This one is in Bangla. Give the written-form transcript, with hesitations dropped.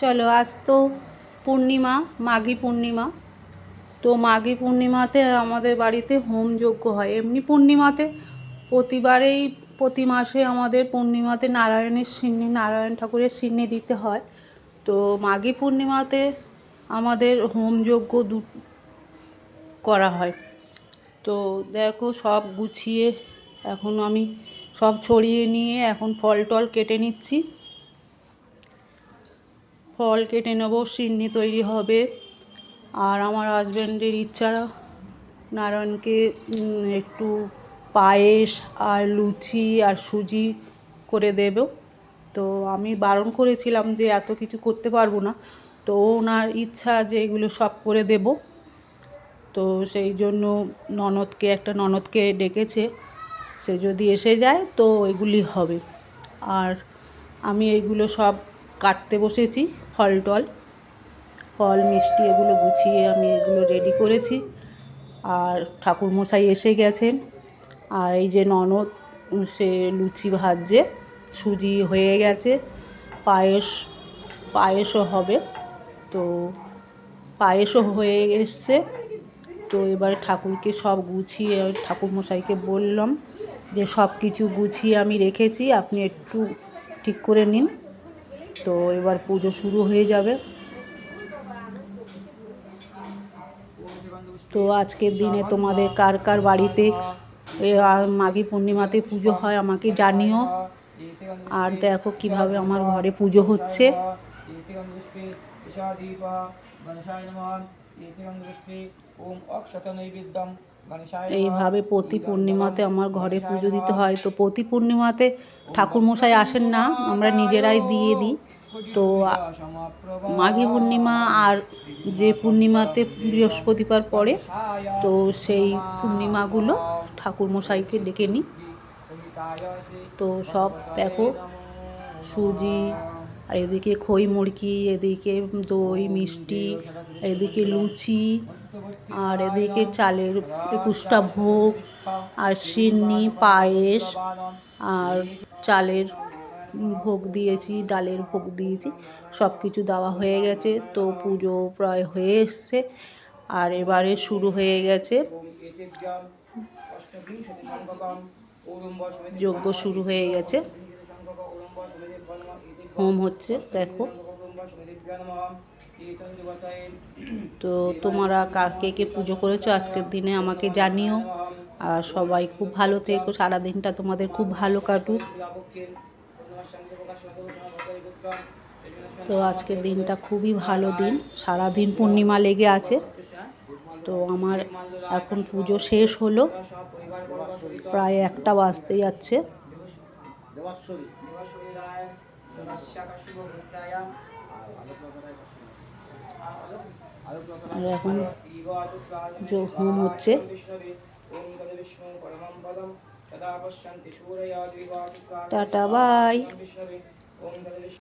চলো, আজ তো পূর্ণিমা, মাঘী পূর্ণিমা। তো মাঘী পূর্ণিমাতে আমাদের বাড়িতে হোমযজ্ঞ হয়। এমনি পূর্ণিমাতে প্রতিবারেই প্রতি মাসে আমাদের পূর্ণিমাতে নারায়ণের সিন্নি, নারায়ণ ঠাকুরের সিন্নি দিতে হয়। তো মাঘী পূর্ণিমাতে আমাদের হোমযজ্ঞ করা হয়। তো দেখো, সব গুছিয়ে এখন আমি সব ছড়িয়ে নিয়ে এখন ফল টল কেটে নিচ্ছি। ফল কেটে নেবো, সিন্নি তৈরি হবে। আর আমার হাজব্যান্ডের ইচ্ছা নারায়ণকে একটু পায়েস আর লুচি আর সুজি করে দেব। তো আমি বারণ করেছিলাম যে এত কিছু করতে পারবো না। তো ওনার ইচ্ছা যে এগুলো সব করে দেব। তো সেই জন্য একটা ননদকে ডেকেছে, সে যদি এসে যায় তো এগুলি হবে। আর আমি এইগুলো সব কাটতে বসেছি, ফল মিষ্টি এগুলো গুছিয়ে আমি এগুলো রেডি করেছি। আর ঠাকুরমশাই এসে গেছেন। আর এই যে ননদ, সে লুচি ভাজছে, সুজি হয়ে গেছে, পায়েসও হবে। তো পায়েসও হয়ে এসছে। তো এবারে ঠাকুরকে সব গুছিয়ে ঠাকুরমশাইকে বললাম যে সব কিছু গুছিয়ে আমি রেখেছি, আপনি একটু ঠিক করে নিন। তো এবার পুজো শুরু হয়ে যাবে। তো আজকের দিনে তোমাদের কার কার বাড়িতে মাঘী পূর্ণিমাতে পুজো হয় আমাকে জানিও। আর দেখো কিভাবে আমার ঘরে পুজো হচ্ছে। এইভাবে প্রতি পূর্ণিমাতে আমার ঘরে পুজো দিতে হয়। তো প্রতি পূর্ণিমাতে ঠাকুরমশাই আসেন না, আমরা নিজেরাই দিয়ে দিই। তো মাঘী পূর্ণিমা আর যে পূর্ণিমাতে বৃহস্পতিবার পড়ে, তো সেই পূর্ণিমাগুলো ঠাকুরমশাইকে ডেকে নিই। তো সব দেখো, সুজি, আর এদিকে খই মুড়কি, এদিকে দই মিষ্টি, এদিকে লুচি, আর এদিকে চালের 21টা ভোগ, আর সিন্নি, পায়েস, আর চালের ভোগ দিয়েছি, ডালের ভোগ দিয়েছি। সব কিছু দেওয়া হয়ে গেছে। তো পুজো প্রায় হয়ে এসছে। আর এবারে শুরু হয়ে গেছে, যজ্ঞ শুরু হয়ে গেছে, হোম হচ্ছে দেখো। তো তোমরা কে কে পুজো করেছো আজকের দিনে আমাকে জানিও। আর সবাই খুব ভালো থেকো, সারাদিনটা তোমাদের খুব ভালো কাটুক। তো আজকের দিনটা খুবই ভালো দিন, সারাদিন পূর্ণিমা লেগে আছে। তো আমার এখন পুজো শেষ হলো, প্রায় 1টা বাজতে যাচ্ছে। আর এখন হোম হচ্ছে। Tata, by.